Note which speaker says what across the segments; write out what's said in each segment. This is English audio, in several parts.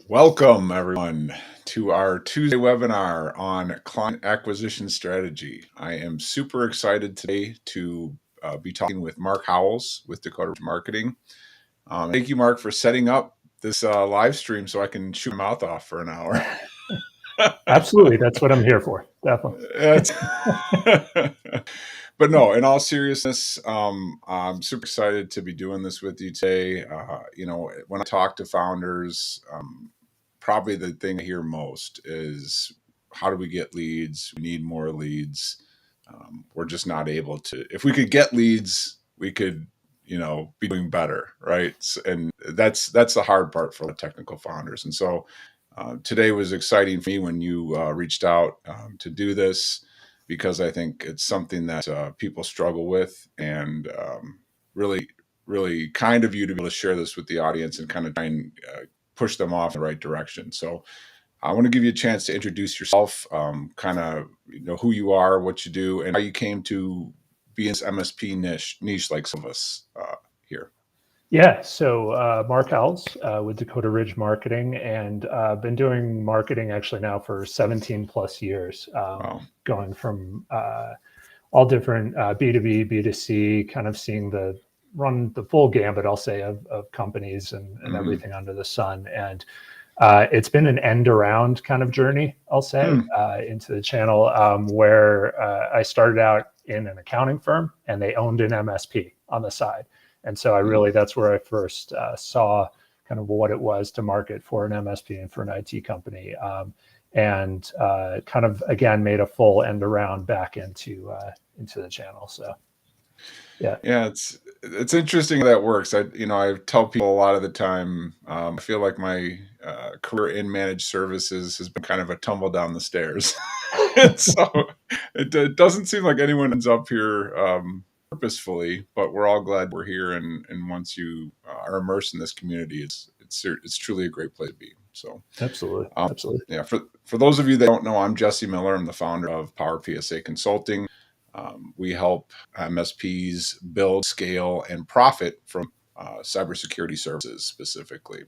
Speaker 1: Welcome, everyone, to our Tuesday webinar on client acquisition strategy. I am super excited today to be talking with Mark Howells with Dakota Ridge Marketing. Thank you, Mark, for setting up this live stream so I can shoot my mouth off for an hour.
Speaker 2: Absolutely. That's what I'm here for. Definitely.
Speaker 1: But no, in all seriousness, I'm super excited to be doing this with you today. When I talk to founders, probably the thing I hear most is, how do we get leads? We need more leads. We're just not able to. If we could get leads, we could, be doing better, right? And that's the hard part for the technical founders. And so today was exciting for me when you reached out to do this, because I think it's something that people struggle with, and really, really kind of you to be able to share this with the audience and kind of try and push them off in the right direction. So I want to give you a chance to introduce yourself, kind of who you are, what you do, and how you came to be in this MSP niche like some of us here.
Speaker 2: Yeah. So Mark Howells with Dakota Ridge Marketing, and been doing marketing actually now for 17 plus years,
Speaker 1: Wow.
Speaker 2: going from all different B2B, B2C, kind of run the full gambit, I'll say, of companies and everything under the sun. And it's been an end around kind of journey, I'll say, into the channel, where I started out in an accounting firm and they owned an MSP on the side. And so that's where I first saw kind of what it was to market for an MSP and for an IT company. And kind of, again, made a full end around back into the channel. So, yeah.
Speaker 1: Yeah, it's interesting how that works. I tell people a lot of the time, I feel like my career in managed services has been kind of a tumble down the stairs. And so it doesn't seem like anyone ends up here purposefully, but we're all glad we're here. And once you are immersed in this community, it's truly a great place to be. So
Speaker 2: Absolutely.
Speaker 1: Yeah. For those of you that don't know, I'm Jesse Miller. I'm the founder of Power PSA Consulting. We help MSPs build, scale, and profit from cybersecurity services specifically.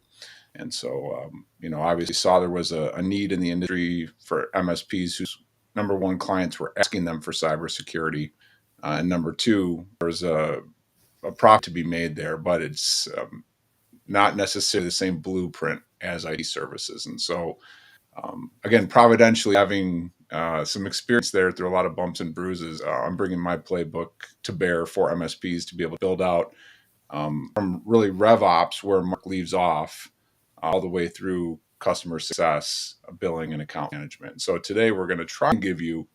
Speaker 1: And so, obviously saw there was a need in the industry for MSPs whose number one, clients were asking them for cybersecurity. And number two, there's a profit to be made there, but it's not necessarily the same blueprint as IT services. And so, again, providentially having some experience there through a lot of bumps and bruises, I'm bringing my playbook to bear for MSPs to be able to build out from really RevOps, where Mark leaves off, all the way through customer success, billing, and account management. So today we're going to try and give you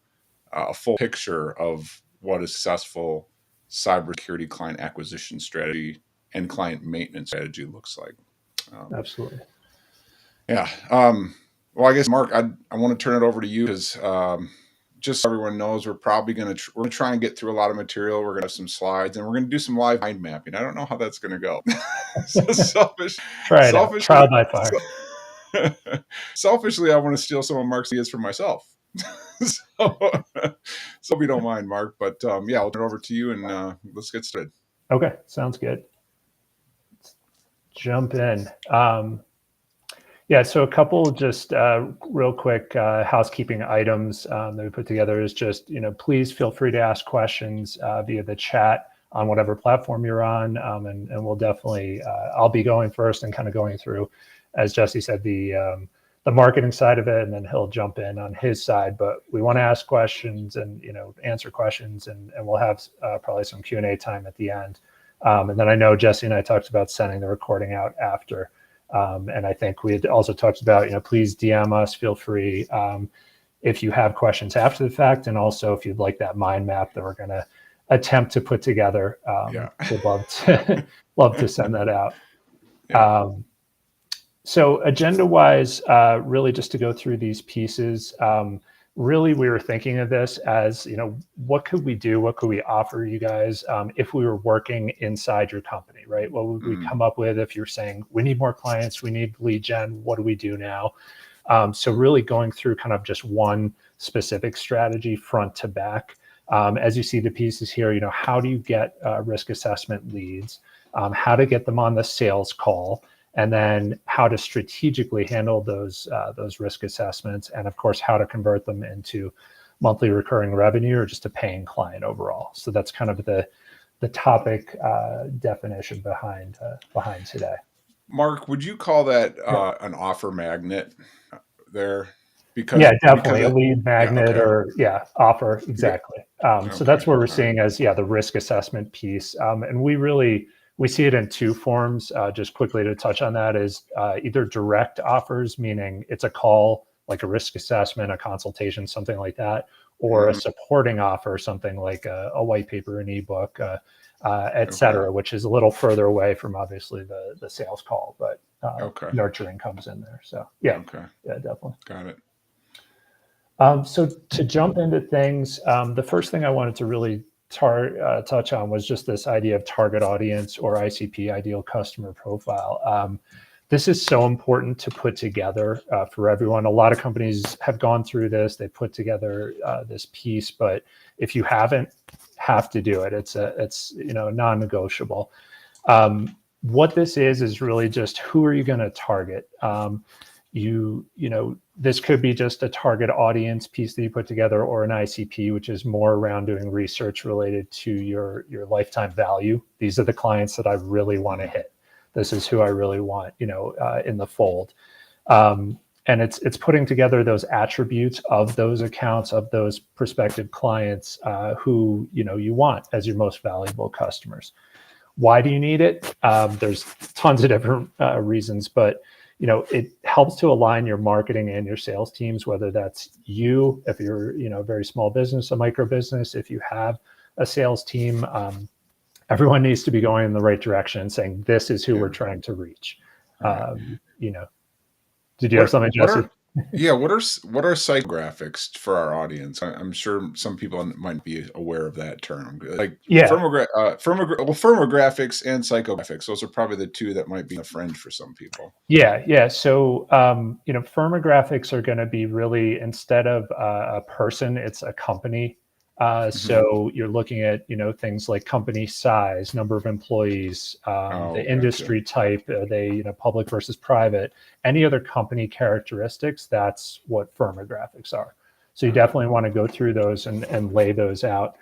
Speaker 1: a full picture of what a successful cybersecurity client acquisition strategy and client maintenance strategy looks like.
Speaker 2: Absolutely.
Speaker 1: Yeah. Well, I guess, Mark, I want to turn it over to you, because just so everyone knows, we're probably going to try and get through a lot of material. We're going to have some slides, and we're going to do some live mind mapping. I don't know how that's going to go.
Speaker 2: Selfishly, trial by fire.
Speaker 1: Selfishly, I want to steal some of Mark's ideas for myself. So if you don't mind, Mark, but yeah, I'll turn it over to you, and let's get started.
Speaker 2: Okay, sounds good. Let's jump in. Yeah, so a couple just real quick housekeeping items that we put together is just, please feel free to ask questions via the chat on whatever platform you're on. And we'll definitely, I'll be going first and kind of going through, as Jesse said, the marketing side of it, and then he'll jump in on his side. But we want to ask questions and, answer questions, and we'll have probably some Q&A time at the end. And then I know Jesse and I talked about sending the recording out after. And I think we had also talked about, please DM us, feel free if you have questions after the fact. And also if you'd like that mind map that we're going to attempt to put together, we'd love to send that out. Yeah. So agenda wise, really just to go through these pieces, really we were thinking of this as, what could we do? What could we offer you guys if we were working inside your company, right? What would we come up with if you're saying, we need more clients, we need lead gen, what do we do now? So really going through kind of just one specific strategy front to back. As you see the pieces here, how do you get risk assessment leads, how to get them on the sales call, and then how to strategically handle those risk assessments, and of course how to convert them into monthly recurring revenue or just a paying client overall. So that's kind of the topic definition behind today.
Speaker 1: Mark, would you call that an offer magnet there?
Speaker 2: Yeah, definitely a lead magnet,
Speaker 1: okay.
Speaker 2: or offer, exactly. So that's where we're seeing as the risk assessment piece, and we see it in two forms. Just quickly to touch on that is either direct offers, meaning it's a call like a risk assessment, a consultation, something like that, or a supporting offer, something like a white paper, an ebook, et cetera, which is a little further away from obviously the sales call, but nurturing comes in there. So yeah, definitely.
Speaker 1: Got it.
Speaker 2: So to jump into things, the first thing I wanted to really touch on was just this idea of target audience, or ICP, ideal customer profile. This is so important to put together for everyone. A lot of companies have gone through this. They put together this piece, but if you haven't, have to do it. It's non-negotiable. What this is really just who are you going to target? This could be just a target audience piece that you put together, or an ICP, which is more around doing research related to your lifetime value. These are the clients that I really want to hit. This is who I really want, in the fold. And it's putting together those attributes of those accounts, of those prospective clients who, you want as your most valuable customers. Why do you need it? There's tons of different reasons, but it helps to align your marketing and your sales teams, whether that's you, if you're, a very small business, a micro business, if you have a sales team, everyone needs to be going in the right direction, saying, this is who we're trying to reach. Did you have something, Jesse?
Speaker 1: What are psychographics for our audience? I'm sure some people might be aware of that term. Like firmographics and psychographics. Those are probably the two that might be a fringe for some people.
Speaker 2: Yeah. So, firmographics are going to be really, instead of a person, it's a company. So you're looking at, things like company size, number of employees, the industry type, are they, public versus private, any other company characteristics. That's what firmographics are. So you definitely want to go through those and lay those out.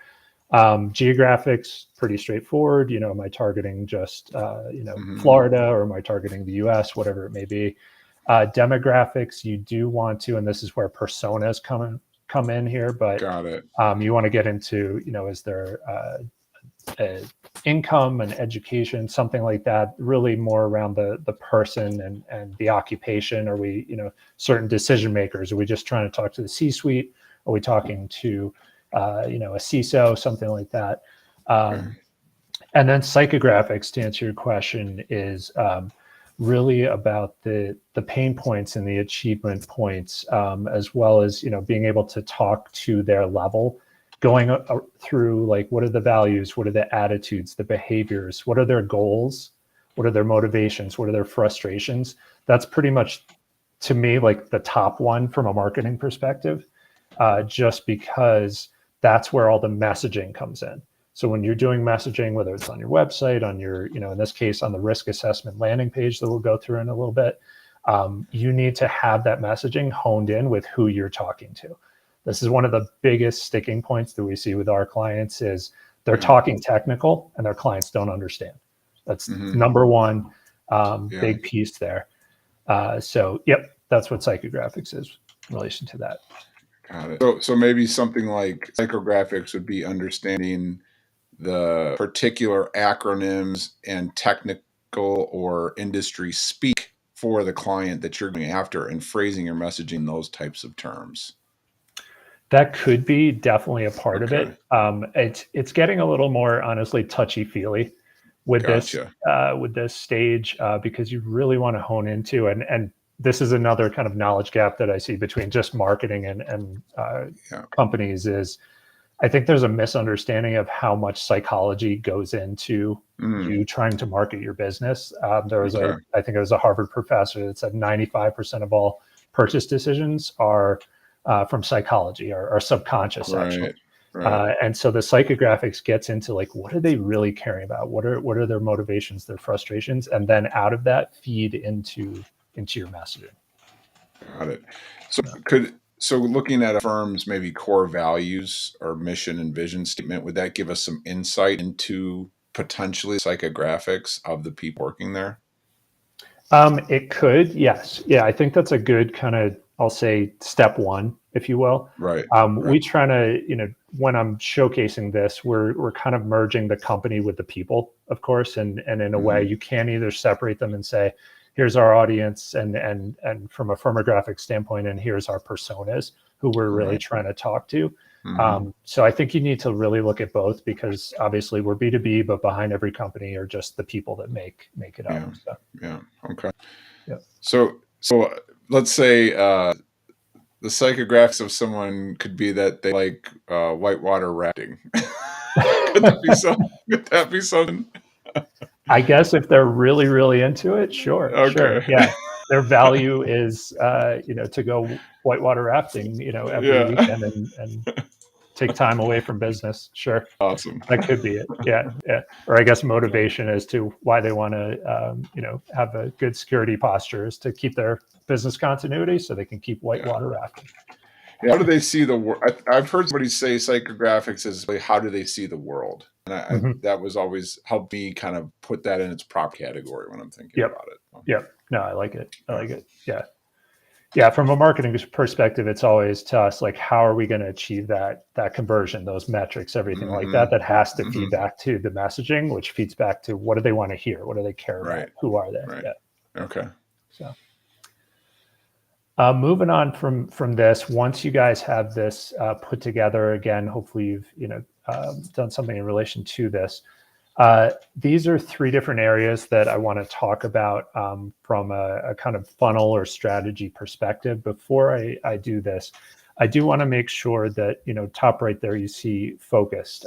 Speaker 2: Geographics, pretty straightforward. Am I targeting just, Florida, or am I targeting the US, whatever it may be. Demographics, you do want to, and this is where personas come in here, but
Speaker 1: got it.
Speaker 2: You want to get into, is there income and education, something like that, really more around the person and the occupation. Are we, certain decision makers? Are we just trying to talk to the C-suite? Are we talking to, a CISO, something like that? And then psychographics, to answer your question, is really about the pain points and the achievement points, as well as, being able to talk to their level, going through like, what are the values, what are the attitudes, the behaviors, what are their goals, what are their motivations, what are their frustrations. That's pretty much, to me, like the top one from a marketing perspective, just because that's where all the messaging comes in. So when you're doing messaging, whether it's on your website, on your, in this case, on the risk assessment landing page that we'll go through in a little bit, you need to have that messaging honed in with who you're talking to. This is one of the biggest sticking points that we see with our clients is they're talking technical and their clients don't understand. That's number one big piece there. So, that's what psychographics is in relation to that.
Speaker 1: Got it. So maybe something like psychographics would be understanding the particular acronyms and technical or industry speak for the client that you're going after, and phrasing your messaging in those types of terms.
Speaker 2: That could be definitely a part of it. It's getting a little more, honestly, touchy-feely with this stage, because you really want to hone into, and this is another kind of knowledge gap that I see between just marketing and companies is, I think there's a misunderstanding of how much psychology goes into you trying to market your business. There was I think it was a Harvard professor that said 95% of all purchase decisions are from psychology or subconscious, actually.
Speaker 1: Right.
Speaker 2: And so the psychographics gets into like, what are they really caring about? What are their motivations, their frustrations? And then out of that feed into your messaging.
Speaker 1: Got it. So looking at a firm's maybe core values or mission and vision statement, would that give us some insight into potentially psychographics of the people working there?
Speaker 2: It could, yes. Yeah, I think that's a good kind of, I'll say, step one, if you will.
Speaker 1: Right.
Speaker 2: We try to, when I'm showcasing this, we're kind of merging the company with the people, of course, and in a way, you can either separate them and say, here's our audience, and from a firmographic standpoint, and here's our personas who we're really trying to talk to. So I think you need to really look at both, because obviously we're B2B, but behind every company are just the people that make it up.
Speaker 1: Yeah.
Speaker 2: So.
Speaker 1: Yeah. Okay.
Speaker 2: Yep.
Speaker 1: So let's say the psychographics of someone could be that they like whitewater rafting. Could that be something?
Speaker 2: I guess if they're really, really into it, sure.
Speaker 1: Okay.
Speaker 2: Yeah. Their value is, to go whitewater rafting, every weekend and take time away from business. Sure.
Speaker 1: Awesome.
Speaker 2: That could be it. Yeah. Yeah. Or I guess motivation as to why they want to, have a good security posture is to keep their business continuity so they can keep whitewater rafting.
Speaker 1: How do they see the world? I've heard somebody say psychographics is like, how do they see the world? And that was always helped me kind of put that in its proper category when I'm thinking about it.
Speaker 2: Yep. No, I like it. Yeah. Yeah. From a marketing perspective, it's always to us, like, how are we going to achieve that conversion, those metrics, everything like that has to feed back to the messaging, which feeds back to what do they want to hear? What do they care about? Who are they?
Speaker 1: Right.
Speaker 2: Yeah.
Speaker 1: Okay.
Speaker 2: So. Moving on from this, once you guys have this put together, again, hopefully you've done something in relation to this. These are three different areas that I want to talk about from a kind of funnel or strategy perspective. Before I do this, I do want to make sure that, top right there, you see focused.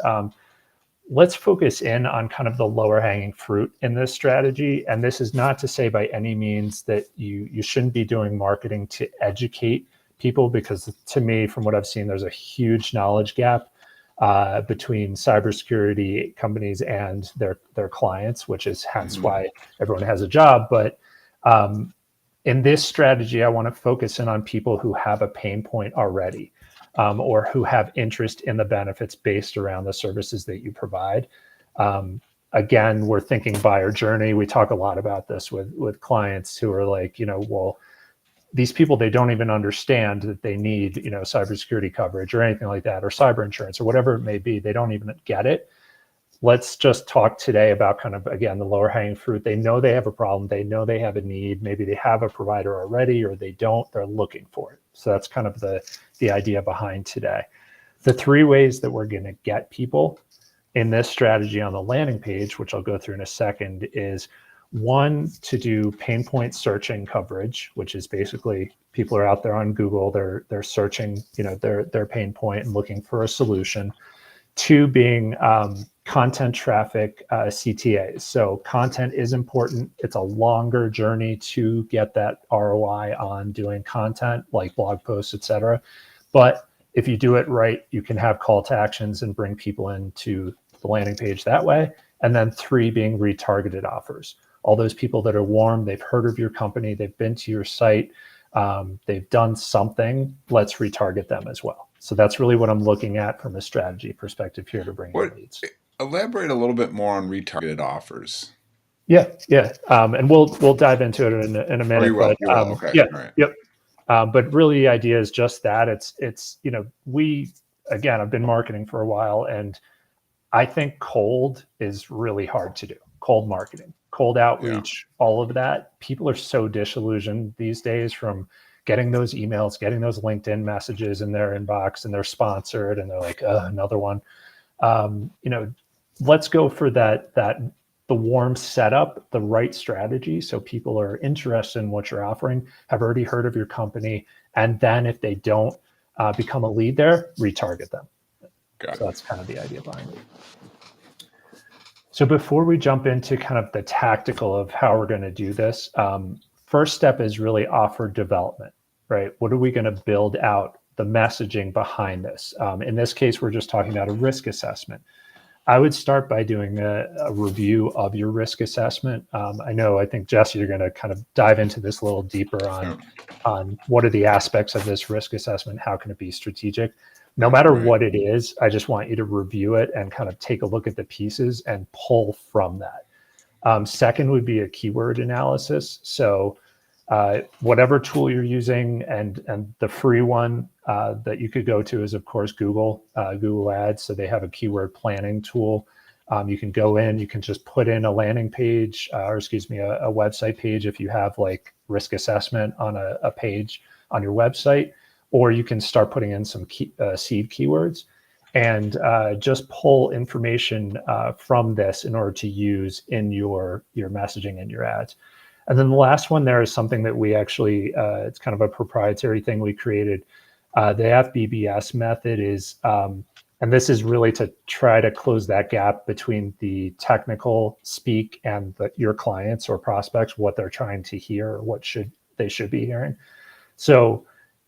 Speaker 2: Let's focus in on kind of the lower hanging fruit in this strategy. And this is not to say by any means that you shouldn't be doing marketing to educate people, because to me, from what I've seen, there's a huge knowledge gap between cybersecurity companies and their clients, which is hence why everyone has a job. But in this strategy, I want to focus in on people who have a pain point already. Or who have interest in the benefits based around the services that you provide. Again, we're thinking buyer journey. We talk a lot about this with clients who are like, well, these people, they don't even understand that they need, cybersecurity coverage or anything like that, or cyber insurance or whatever it may be. They don't even get it. Let's just talk today about kind of, again, the lower hanging fruit. They know they have a problem. They know they have a need. Maybe they have a provider already, or they don't. They're looking for it. So that's kind of the idea behind today. The three ways that we're going to get people in this strategy on the landing page, which I'll go through in a second, is one, to do pain point searching coverage, which is basically people are out there on Google. They're searching, their pain point and looking for a solution. Two, being content traffic CTAs. So content is important. It's a longer journey to get that ROI on doing content like blog posts, et cetera. But if you do it right, you can have call to actions and bring people into the landing page that way. And then three, being retargeted offers. All those people that are warm, they've heard of your company, they've been to your site, they've done something, let's retarget them as well. So that's really what I'm looking at from a strategy perspective here to bring in leads.
Speaker 1: Elaborate a little bit more on retargeted offers.
Speaker 2: Yeah. And we'll dive into it in a minute.
Speaker 1: You will. Okay.
Speaker 2: Yeah.
Speaker 1: Right.
Speaker 2: Yep. But really the idea is just that it's, I've been marketing for a while, and I think cold is really hard to do. Cold marketing, cold outreach, all of that. People are so disillusioned these days from getting those emails, getting those LinkedIn messages in their inbox, and they're sponsored and they're like, another one. Let's go for the warm setup, the right strategy. So people are interested in what you're offering, have already heard of your company. And then if they don't become a lead there, retarget them. So that's kind of the idea behind it. So before we jump into kind of the tactical of how we're going to do this, first step is really offer development, right? What are we going to build out the messaging behind this. In this case, we're just talking about a risk assessment. I would start by doing a review of your risk assessment. I think, Jesse, you're going to kind of dive into this a little deeper on what are the aspects of this risk assessment, how can it be strategic. No matter what it is, I just want you to review it and kind of take a look at the pieces and pull from that. Second would be a keyword analysis. So whatever tool you're using, and the free one that you could go to is, of course, Google Ads. So they have a keyword planning tool. You can go in, you can just put in a landing page, a website page if you have like risk assessment on a page on your website, or you can start putting in some seed keywords and just pull information from this in order to use in your messaging and your ads. And then the last one there is something that we actually, it's kind of a proprietary thing we created. The FBBS method is, and this is really to try to close that gap between the technical speak and your clients or prospects, what they're trying to hear or what they should be hearing. So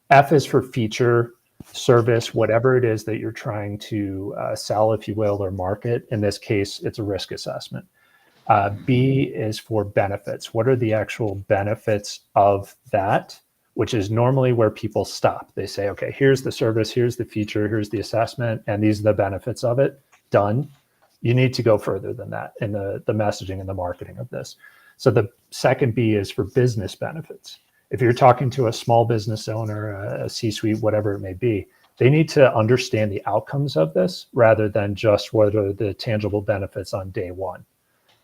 Speaker 2: F is for feature, service, whatever it is that you're trying to sell, if you will, or market. In this case, it's a risk assessment. B is for benefits. What are the actual benefits of that? Which is normally where people stop. They say, okay, here's the service, here's the feature, here's the assessment, and these are the benefits of it. Done. You need to go further than that in the messaging and the marketing of this. So the second B is for business benefits. If you're talking to a small business owner, a C-suite, whatever it may be, they need to understand the outcomes of this rather than just what are the tangible benefits on day one.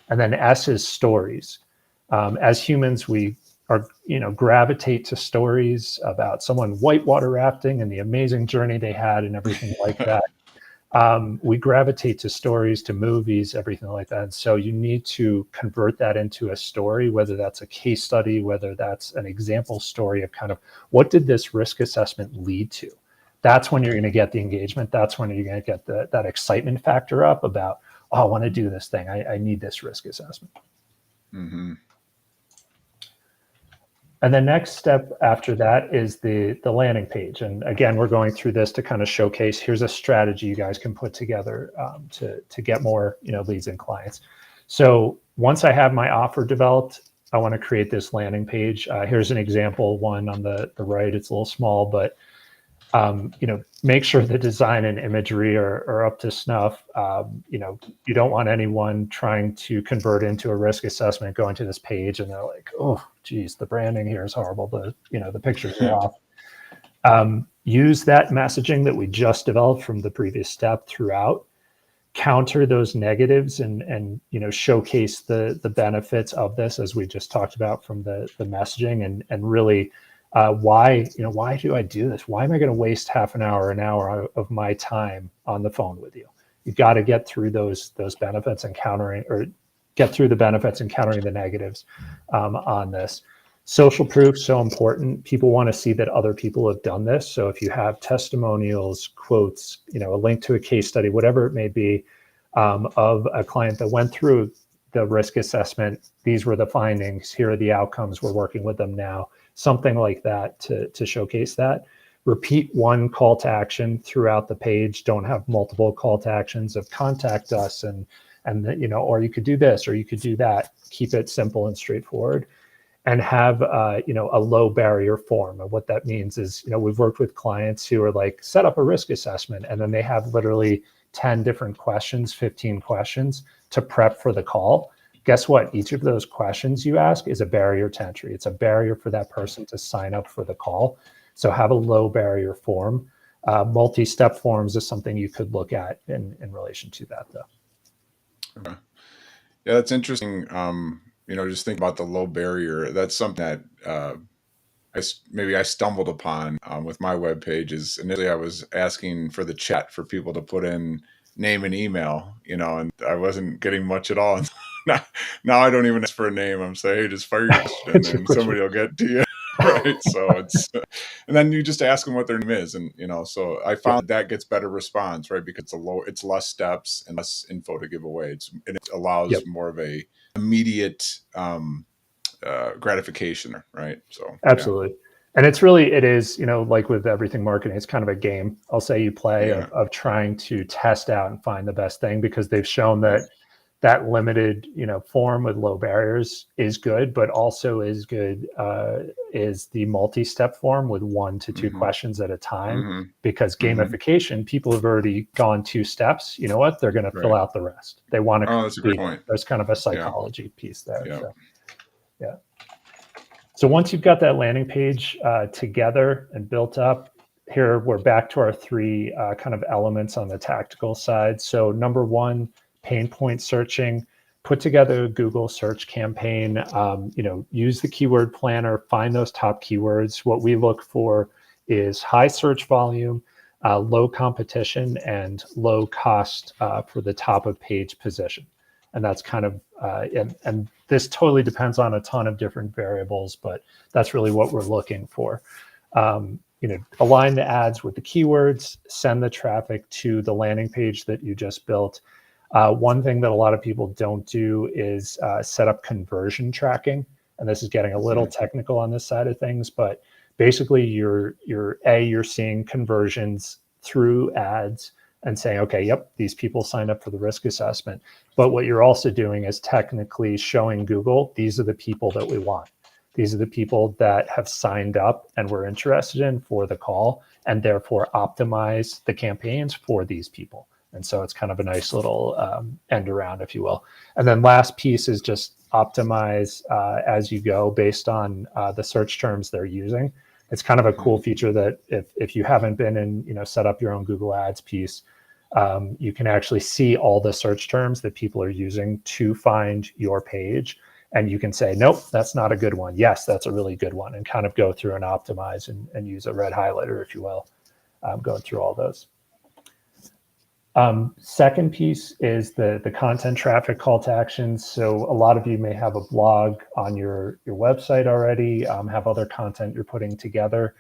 Speaker 2: And then S is stories. As humans, we gravitate to stories about someone whitewater rafting and the amazing journey they had and everything like that. We gravitate to stories, to movies, everything like that. And so you need to convert that into a story, whether that's a case study, whether that's an example story of kind of what did this risk assessment lead to? That's when you're going to get the engagement. That's when you're going to get that excitement factor up about, oh, I want to do this thing. I need this risk assessment.
Speaker 1: Mm-hmm.
Speaker 2: And the next step after that is the landing page. And again, we're going through this to kind of showcase, here's a strategy you guys can put together to get more leads and clients. So once I have my offer developed, I want to create this landing page. Here's an example one on the right. It's a little small, but make sure the design and imagery are up to snuff. You don't want anyone trying to convert into a risk assessment going to this page and they're like, oh, geez, the branding here is horrible. The pictures are off. Use that messaging that we just developed from the previous step throughout. Counter those negatives and showcase the benefits of this, as we just talked about from the messaging, and really why do I do this? Why am I going to waste half an hour of my time on the phone with you? You've got to get through those benefits and get through the benefits and countering the negatives on this. Social proof, so important. People want to see that other people have done this. So if you have testimonials, quotes, a link to a case study, whatever it may be, of a client that went through the risk assessment, these were the findings, here are the outcomes, we're working with them now, something like that to showcase that. Repeat one call to action throughout the page. Don't have multiple call to actions of contact us and or you could do this or you could do that. Keep it simple and straightforward. And have a low barrier form. And what that means is, we've worked with clients who are like, set up a risk assessment, and then they have literally 10 different questions, 15 questions to prep for the call. Guess what? Each of those questions you ask is a barrier to entry. It's a barrier for that person to sign up for the call. So have a low barrier form. Multi-step forms is something you could look at in relation to that, though.
Speaker 1: Okay. Yeah, that's interesting. Just think about the low barrier. That's something that I stumbled upon with my web pages. Initially, I was asking for the chat for people to put in name and email, and I wasn't getting much at all. Now I don't even ask for a name. I'm saying, hey, just fire your question and somebody will get to you. Right. So and then you just ask them what their name is. And, so I found that gets better response, right? Because it's less steps and less info to give away. And it allows more of a immediate gratification, right? So
Speaker 2: absolutely. And it is, like with everything marketing, it's kind of a game. I'll say you play
Speaker 1: Yeah.
Speaker 2: of trying to test out and find the best thing, because they've shown
Speaker 1: Right.
Speaker 2: that limited, form with low barriers is good, but also is good is the multi-step form with 1 to 2
Speaker 1: Mm-hmm.
Speaker 2: questions at a time,
Speaker 1: Mm-hmm.
Speaker 2: because
Speaker 1: Mm-hmm.
Speaker 2: gamification, people have already gone 2 steps. You know what? They're going to fill
Speaker 1: Right.
Speaker 2: out the rest. They want to
Speaker 1: Oh, that's a great
Speaker 2: complete it.
Speaker 1: point.
Speaker 2: There's kind of a
Speaker 1: Yeah.
Speaker 2: psychology piece there.
Speaker 1: Yeah.
Speaker 2: So, yeah. So once you've got that landing page together and built up, here we're back to our 3 kind of elements on the tactical side. So number 1, pain point searching. Put together a Google search campaign. Use the keyword planner. Find those top keywords. What we look for is high search volume, low competition, and low cost for the top of page position. And that's kind of and this totally depends on a ton of different variables, but that's really what we're looking for. Align the ads with the keywords, send the traffic to the landing page that you just built. One thing that a lot of people don't do is set up conversion tracking, and this is getting a little technical on this side of things, but basically you're seeing conversions through ads and saying, okay, yep, these people signed up for the risk assessment. But what you're also doing is technically showing Google, these are the people that we want. These are the people that have signed up and we're interested in for the call, and therefore optimize the campaigns for these people. And so it's kind of a nice little end around, if you will. And then last piece is just optimize as you go based on the search terms they're using. It's kind of a cool feature that if you haven't been in, set up your own Google Ads piece, you can actually see all the search terms that people are using to find your page. And you can say, nope, that's not a good one. Yes, that's a really good one, and kind of go through and optimize and use a red highlighter, if you will, going through all those. Second piece is the content traffic call to actions. So a lot of you may have a blog on your website already, have other content you're putting together.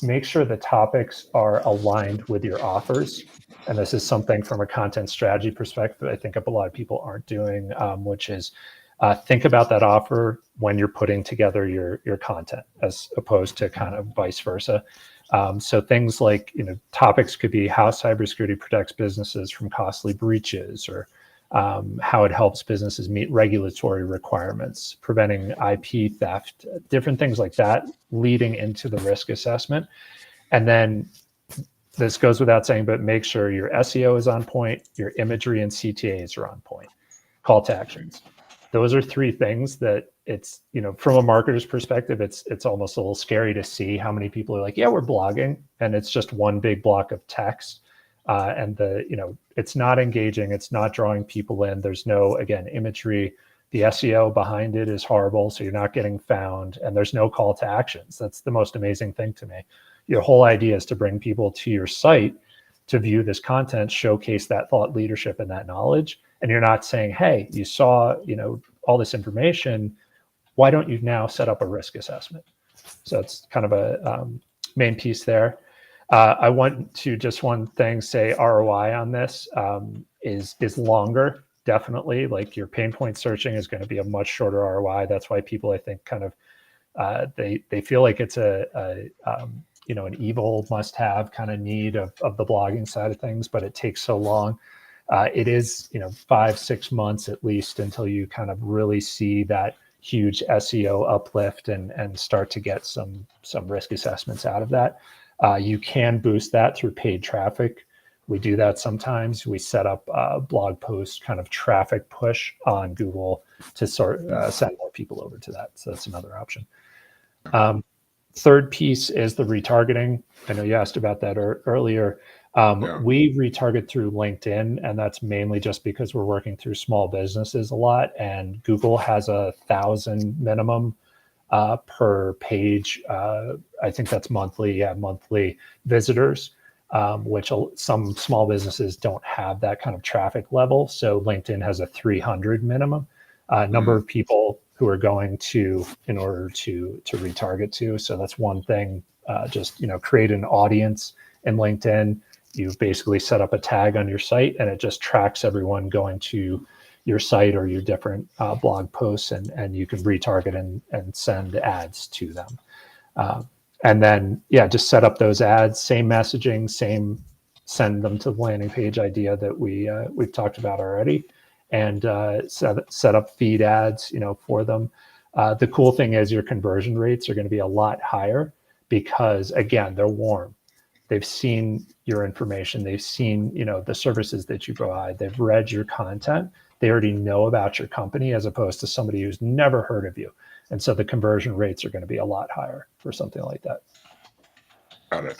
Speaker 2: Make sure the topics are aligned with your offers. And this is something from a content strategy perspective I think a lot of people aren't doing, which is think about that offer when you're putting together your content, as opposed to kind of vice versa. So things like, topics could be how cybersecurity protects businesses from costly breaches, or how it helps businesses meet regulatory requirements, preventing IP theft, different things like that, leading into the risk assessment. And then this goes without saying, but make sure your SEO is on point, your imagery and CTAs are on point. Call to actions. Those are 3 things that it's, from a marketer's perspective, it's almost a little scary to see how many people are like, yeah, we're blogging, and it's just one big block of text. And it's not engaging, it's not drawing people in. There's no, again, imagery. The SEO behind it is horrible, so you're not getting found, and there's no call to actions. That's the most amazing thing to me. Your whole idea is to bring people to your site to view this content, showcase that thought leadership and that knowledge. And you're not saying, hey, you saw, all this information, why don't you now set up a risk assessment? So it's kind of a main piece there. I want to just one thing say ROI on this is longer, definitely. Like your pain point searching is going to be a much shorter ROI. That's why people, I think, kind of they feel like it's an evil must-have kind of need of the blogging side of things, but it takes so long. It is 5-6 months at least until you kind of really see that huge SEO uplift and start to get some risk assessments out of that. You can boost that through paid traffic. We do that sometimes. We set up a blog post kind of traffic push on Google to send more people over to that. So that's another option. Third piece is the retargeting. I know you asked about that earlier. We retarget through LinkedIn, and that's mainly just because we're working through small businesses a lot, and Google has 1,000 minimum per page. I think that's monthly visitors, which some small businesses don't have that kind of traffic level. So LinkedIn has a 300 minimum number of people who are going to in order to retarget to. So that's one thing. Just create an audience in LinkedIn. You basically set up a tag on your site, and it just tracks everyone going to your site or your different blog posts, and you can retarget and send ads to them. And then, yeah, just set up those ads, same messaging, send them to the landing page idea that we've talked about already, and set up feed ads, for them. The cool thing is your conversion rates are going to be a lot higher because, again, they're warm. They've seen your information. They've seen, the services that you provide. They've read your content. They already know about your company as opposed to somebody who's never heard of you. And so the conversion rates are going to be a lot higher for something like that.
Speaker 1: Got it.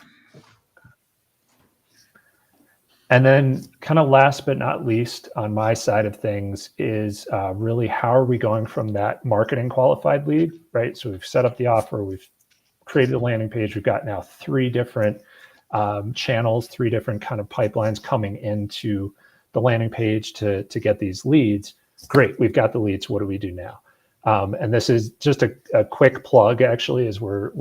Speaker 2: And then kind of last but not least on my side of things is really how are we going from that marketing qualified lead, right? So we've set up the offer, we've created a landing page, we've got now 3 different channels, 3 different kind of pipelines coming into the landing page to get these leads. Great, we've got the leads. What do we do now? And this is just a quick plug, actually, as we're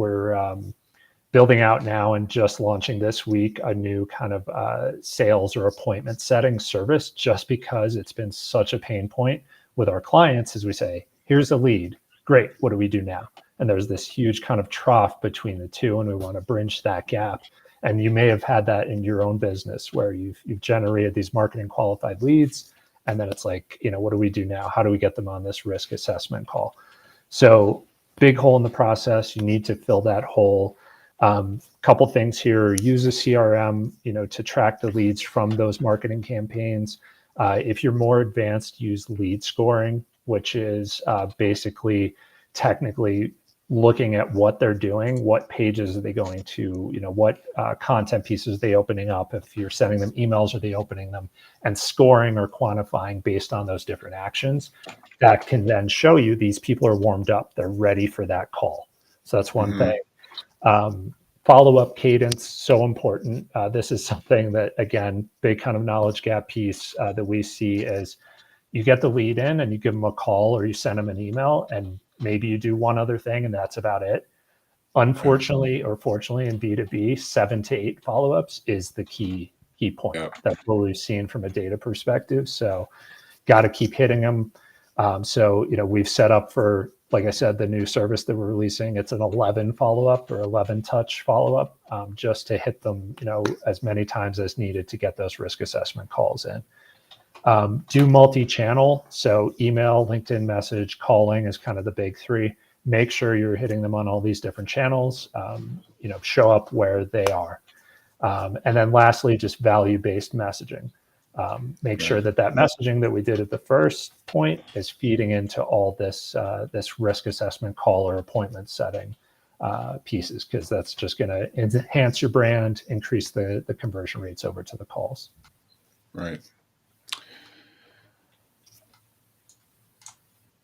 Speaker 2: building out now and just launching this week a new kind of sales or appointment setting service, just because it's been such a pain point with our clients as we say, here's a lead. Great, what do we do now? And there's this huge kind of trough between the two, and we want to bridge that gap. And you may have had that in your own business where you've generated these marketing qualified leads, and then it's like, what do we do now? How do we get them on this risk assessment call? So big hole in the process. You need to fill that hole. Couple things here: use a CRM, to track the leads from those marketing campaigns. If you're more advanced, use lead scoring, which is basically technically looking at what they're doing, what pages are they going to, what content pieces are they opening up. If you're sending them emails, are they opening them, and scoring or quantifying based on those different actions. That can then show you these people are warmed up, they're ready for that call. So that's one thing. Follow-up cadence, so important. This is something that, again, big kind of knowledge gap piece that we see is you get the lead in and you give them a call or you send them an email and maybe you do one other thing and that's about it. Unfortunately or fortunately in B2B, 7 to 8 follow-ups is the key point. Yep. That's what we've seen from a data perspective. So got to keep hitting them. So, we've set up for, like I said, the new service that we're releasing, it's an 11 follow-up or 11 touch follow-up, just to hit them, as many times as needed to get those risk assessment calls in. Do multi-channel. So email, LinkedIn message, calling is kind of the big 3. Make sure you're hitting them on all these different channels, show up where they are. And then lastly, just value-based messaging. Make sure that messaging that we did at the first point is feeding into all this risk assessment call or appointment setting pieces, because that's just going to enhance your brand, increase the conversion rates over to the calls.
Speaker 1: Right.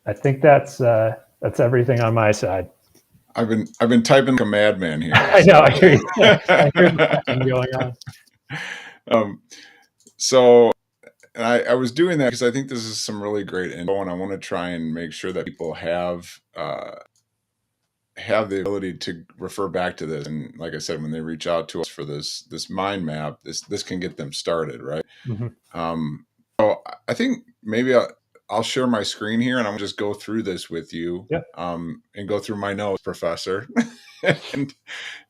Speaker 2: I think that's everything on my side.
Speaker 1: I've been typing like a madman here.
Speaker 2: I know. I hear you. I hear the typing going on.
Speaker 1: So I was doing that because I think this is some really great info, and I want to try and make sure that people have the ability to refer back to this. And like I said, when they reach out to us for this mind map, this can get them started, right? Mm-hmm. So I think maybe I'll share my screen here and I'll just go through this with you.
Speaker 2: Yep.
Speaker 1: And go through my notes, Professor,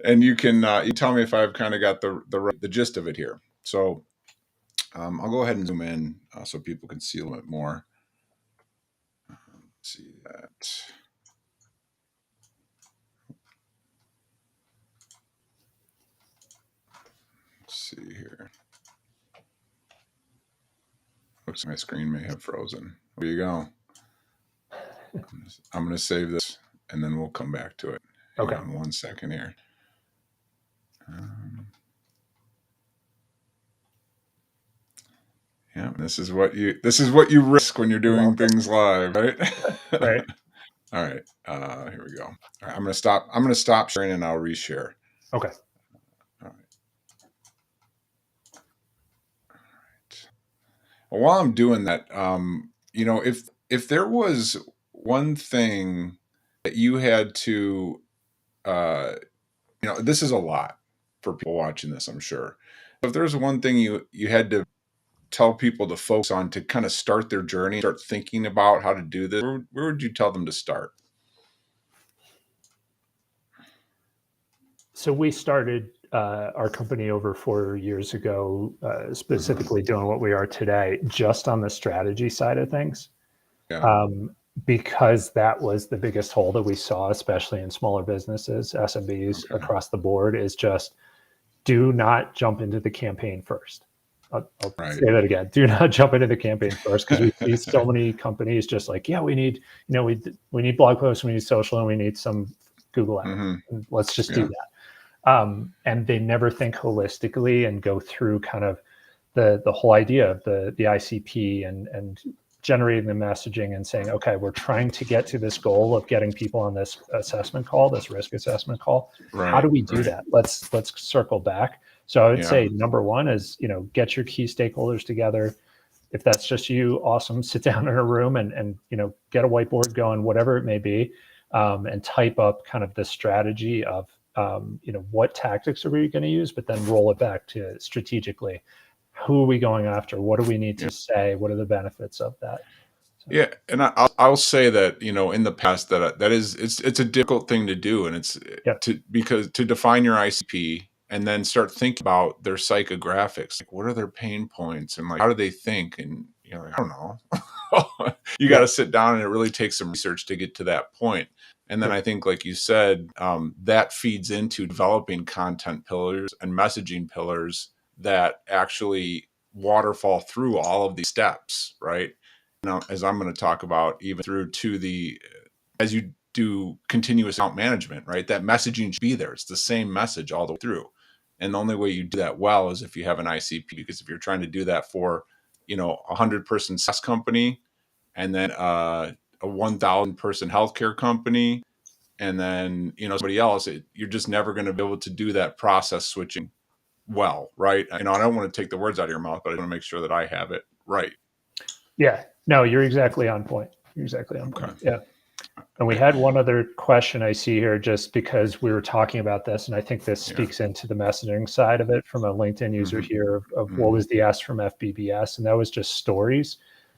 Speaker 1: and you can you tell me if I've kind of got the gist of it here. So I'll go ahead and zoom in so people can see a little bit more. Let's see that. Let's see here. Looks like my screen may have frozen. There you go. I'm going to save this and then we'll come back to it.
Speaker 2: Okay.
Speaker 1: Hang on 1 second here. Yeah, this is what you risk when you're doing things live, right?
Speaker 2: Right.
Speaker 1: All right. Here we go. All right, I'm going to stop sharing and I'll reshare.
Speaker 2: Okay.
Speaker 1: All right. Well, while I'm doing that, if there was one thing that you had to, this is a lot for people watching this, I'm sure. If there's one thing you had to tell people to focus on to kind of start their journey, start thinking about how to do this, where would you tell them to start?
Speaker 2: So we started our company over 4 years ago, specifically doing what we are today, just on the strategy side of things.
Speaker 1: Yeah.
Speaker 2: Because that was the biggest hole that we saw, especially in smaller businesses, SMBs across the board, is just do not jump into the campaign first. I'll
Speaker 1: Right.
Speaker 2: say that again. Do not jump into the campaign first, because we see so many companies just like, yeah, we need, we need blog posts, we need social, and we need some Google ads. And let's just do that. And they never think holistically and go through kind of the whole idea of the ICP and generating the messaging and saying, okay, we're trying to get to this goal of getting people on this assessment call, this risk assessment call.
Speaker 1: Right.
Speaker 2: How do we do that? Let's circle back. So I would
Speaker 1: Yeah.
Speaker 2: say number one is, get your key stakeholders together. If that's just you, awesome. Sit down in a room and get a whiteboard going, whatever it may be, and type up kind of the strategy of, what tactics are we going to use, but then roll it back to strategically. Who are we going after? What do we need to say? What are the benefits of that? So.
Speaker 1: Yeah, and I'll say that in the past that is it's a difficult thing to do, and it's because to define your ICP and then start thinking about their psychographics, like what are their pain points and like how do they think, and I don't know. You got to sit down, and it really takes some research to get to that point. And then I think, like you said, that feeds into developing content pillars and messaging pillars that actually waterfall through all of these steps, right? Now, as I'm going to talk about, even through to as you do continuous account management, right? That messaging should be there. It's the same message all the way through. And the only way you do that well is if you have an ICP, because if you're trying to do that for, a 100-person SaaS company, and then a 1,000-person healthcare company, and then, somebody else, you're just never going to be able to do that process switching well, right? I don't want to take the words out of your mouth, but I want to make sure that I have it right.
Speaker 2: Yeah, no, you're exactly on point. You're exactly on point. Yeah. And we had one other question I see here, just because we were talking about this, and I think this speaks into the messaging side of it from a LinkedIn user here of what was the ask from FBBS, and that was just stories.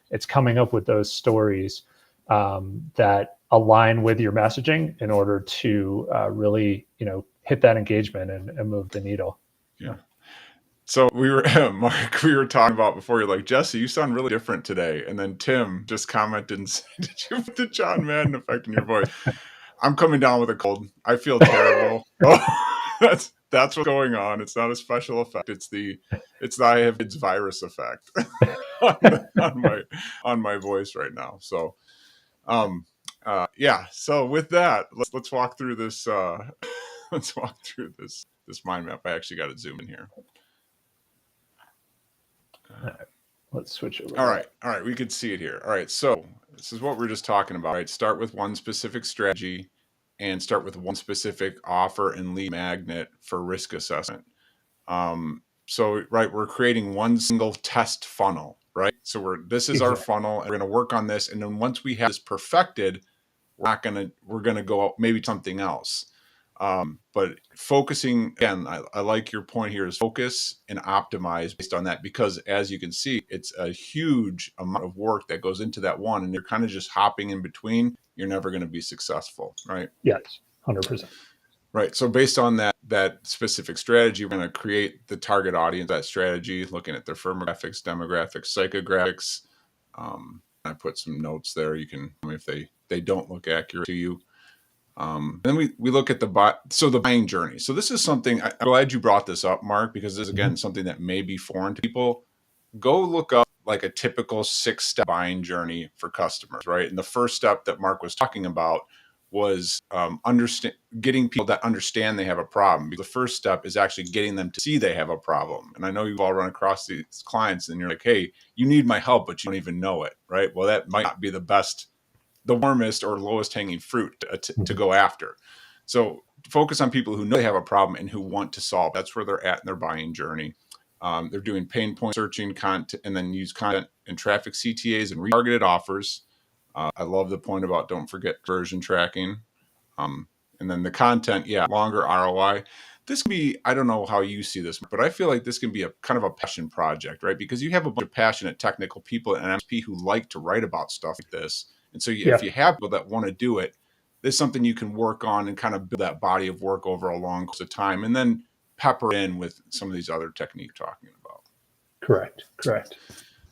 Speaker 2: It's coming up with those stories that align with your messaging in order to really, hit that engagement and move the needle.
Speaker 1: Yeah. So Mark, we were talking about before, you're like, Jesse, you sound really different today. And then Tim just commented and said, did you put the John Madden effect in your voice? I'm coming down with a cold. I feel terrible. That's what's going on. It's not a special effect. It's the I have its virus effect on my voice right now. So, So with that, let's walk through this. Let's walk through this mind map. I actually got to zoom in here.
Speaker 2: All right, let's switch over.
Speaker 1: All right, we could see it here. All right, so this is what we're just talking about, right? Start with one specific strategy and start with one specific offer and lead magnet for risk assessment. We're creating one single test funnel, right? So this is our funnel, and we're going to work on this, and then once we have this perfected, we're going to go out maybe something else. But focusing, again, I like your point here, is focus and optimize based on that, because as you can see, it's a huge amount of work that goes into that one, and you're kind of just hopping in between. You're never going to be successful, right?
Speaker 2: Yes, 100%.
Speaker 1: Right. So based on that specific strategy, we're going to create the target audience, that strategy, looking at their firmographics, demographics, psychographics. I put some notes there. You can tell me if they don't look accurate to you. Then we look at the buying journey. So this is something, I'm glad you brought this up, Mark, because this is, again, something that may be foreign to people. Go look up like a typical 6-step buying journey for customers, right? And the first step that Mark was talking about was getting people that understand they have a problem. Because the first step is actually getting them to see they have a problem. And I know you've all run across these clients and you're like, hey, you need my help, but you don't even know it, right? Well, that might not be the warmest or lowest hanging fruit to go after. So focus on people who know they have a problem and who want to solve. That's where they're at in their buying journey. They're doing pain point searching content, and then use content and traffic CTAs and retargeted offers. I love the point about don't forget version tracking. And then the content, longer ROI. This can be, I don't know how you see this, but I feel like this can be a kind of a passion project, right? Because you have a bunch of passionate technical people at MSP who like to write about stuff like this. And so if you have people that want to do it, this is something you can work on and kind of build that body of work over a long course of time, and then pepper in with some of these other techniques you're talking about.
Speaker 2: Correct.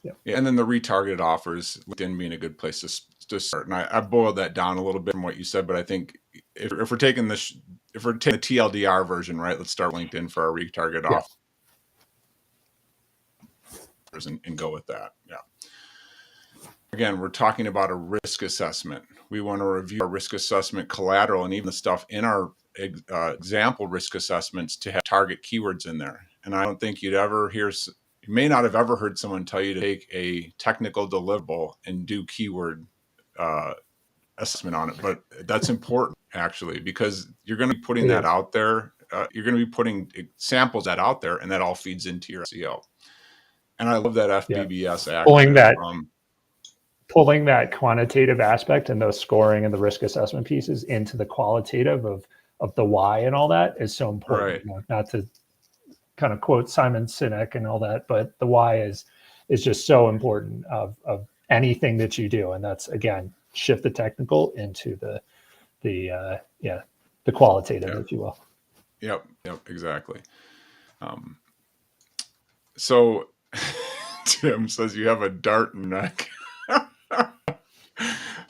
Speaker 1: Yeah. And then the retargeted offers, LinkedIn being a good place to start. And I boiled that down a little bit from what you said, but I think if we're taking the TLDR version, right, let's start LinkedIn for our retargeted offers and go with that. Yeah. Again, we're talking about a risk assessment. We want to review our risk assessment collateral and even the stuff in our example risk assessments to have target keywords in there. And I don't think you may not have ever heard someone tell you to take a technical deliverable and do keyword assessment on it. But that's important, actually, because you're going to be putting that out there. You're going to be putting samples out there, and that all feeds into your SEO. And I love that FBBS acronym.
Speaker 2: Pulling that quantitative aspect and those scoring and the risk assessment pieces into the qualitative of the why and all that is so important.
Speaker 1: Right.
Speaker 2: You know, not to kind of quote Simon Sinek and all that, but the why is just so important of anything that you do. And that's, again, shift the technical into the qualitative, if you will.
Speaker 1: Yep, exactly. So Tim says you have a dart in your neck.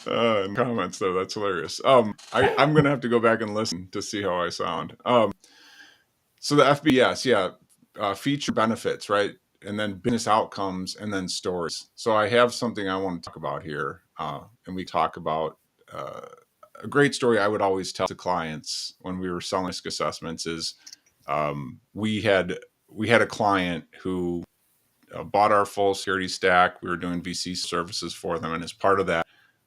Speaker 1: In comments though, that's hilarious. I'm gonna have to go back and listen to see how I sound. So the FBS, feature benefits, right? And then business outcomes, and then stories. So I have something I want to talk about here, and we talk about a great story I would always tell to clients when we were selling risk assessments is we had a client who bought our full security stack. We were doing VC services for them, and as part of that,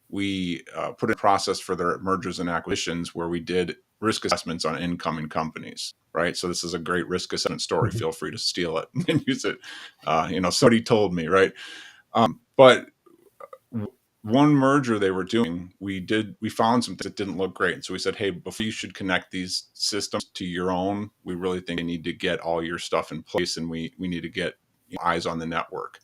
Speaker 1: we put in a process for their mergers and acquisitions where we did risk assessments on incoming companies, right? So this is a great risk assessment story.
Speaker 2: Mm-hmm.
Speaker 1: Feel free to steal it and use it. Somebody told me, right? But one merger they were doing, we found some things that didn't look great. And so we said, hey, before you should connect these systems to your own, we really think you need to get all your stuff in place, and we need to get eyes on the network.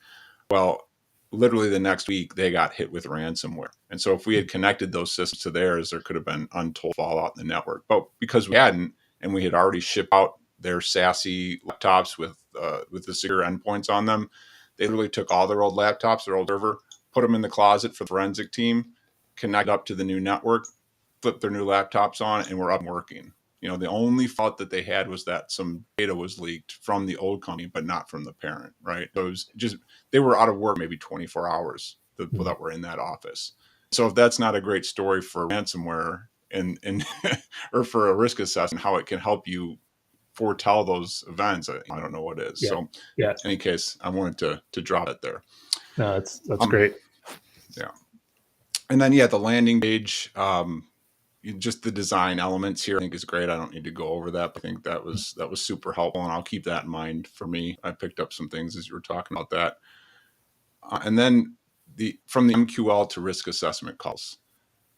Speaker 1: Well, literally the next week they got hit with ransomware. And so if we had connected those systems to theirs, there could have been untold fallout in the network. But because we hadn't, and we had already shipped out their SASE laptops with the secure endpoints on them, they literally took all their old laptops, their old server, put them in the closet for the forensic team, connect up to the new network, flip their new laptops on, and we're up and working. The only fault that they had was that some data was leaked from the old company, but not from the parent, right? So it was just, they were out of work maybe 24 hours, the people that were in that office. So if that's not a great story for ransomware and or for a risk assessment, how it can help you foretell those events, I don't know what is.
Speaker 2: Yeah.
Speaker 1: So
Speaker 2: yeah.
Speaker 1: In any case, I wanted to drop it there.
Speaker 2: No, that's great.
Speaker 1: Yeah. And then, the landing page, just the design elements here, I think is great. I don't need to go over that, but I think that was super helpful, and I'll keep that in mind for me. I picked up some things as you were talking about that. And then from the MQL to risk assessment calls.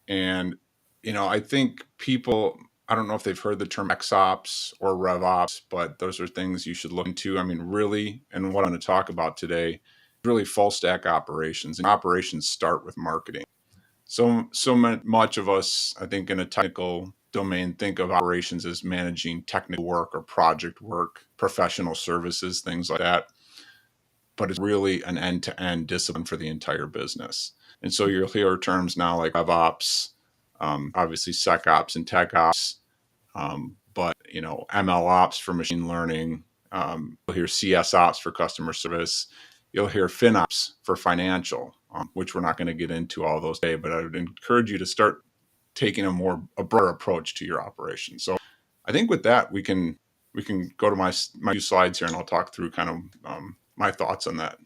Speaker 1: And, I think people, I don't know if they've heard the term XOps or RevOps, but those are things you should look into. I mean, really, and what I'm going to talk about today, really full stack operations, and operations start with marketing. So much of us, I think, in a technical domain, think of operations as managing technical work or project work, professional services, things like that. But it's really an end-to-end discipline for the entire business. And so you'll hear terms now like RevOps, obviously SecOps and TechOps, but ML Ops for machine learning. You'll hear CS Ops for customer service. You'll hear FinOps for financial, which we're not going to get into all those today, but I would encourage you to start taking a broader approach to your operation. So I think with that, we can go to my few slides here, and I'll talk through kind of my thoughts on that.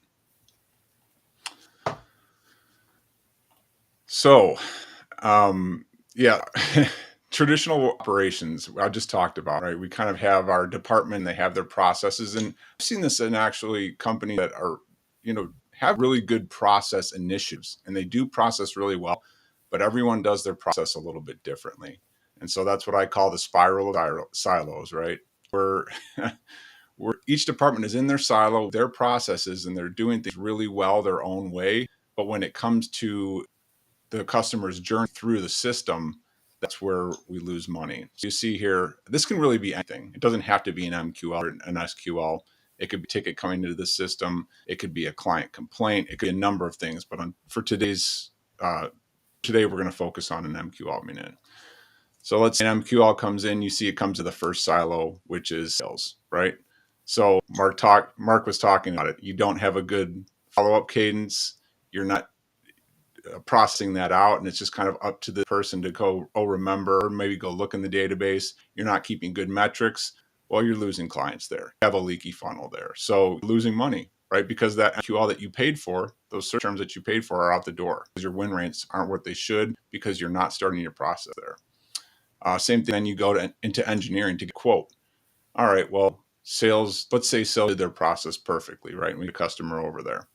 Speaker 1: So, traditional operations I just talked about, right? We kind of have our department, they have their processes, and I've seen this in actually companies that are, have really good process initiatives, and they do process really well, but everyone does their process a little bit differently. And so that's what I call the spiral of silos, right? Where each department is in their silo, their processes, and they're doing things really well their own way. But when it comes to the customer's journey through the system, that's where we lose money. So you see here, this can really be anything. It doesn't have to be an MQL or an SQL. It could be a ticket coming into the system. It could be a client complaint. It could be a number of things. But for today we're going to focus on an MQL minute. So let's say an MQL comes in. You see it comes to the first silo, which is sales, right? So Mark was talking about it. You don't have a good follow-up cadence. You're not processing that out, and it's just kind of up to the person to go, remember, or maybe go look in the database. You're not keeping good metrics. Well, you're losing clients there. You have a leaky funnel there. So losing money, right? Because that MQL that you paid for, those search terms that you paid for are out the door. Because your win rates aren't what they should because you're not starting your process there. Same thing, then you go into engineering to get a quote. All right, well, sales, let's say sales did their process perfectly, right? We have a customer over there.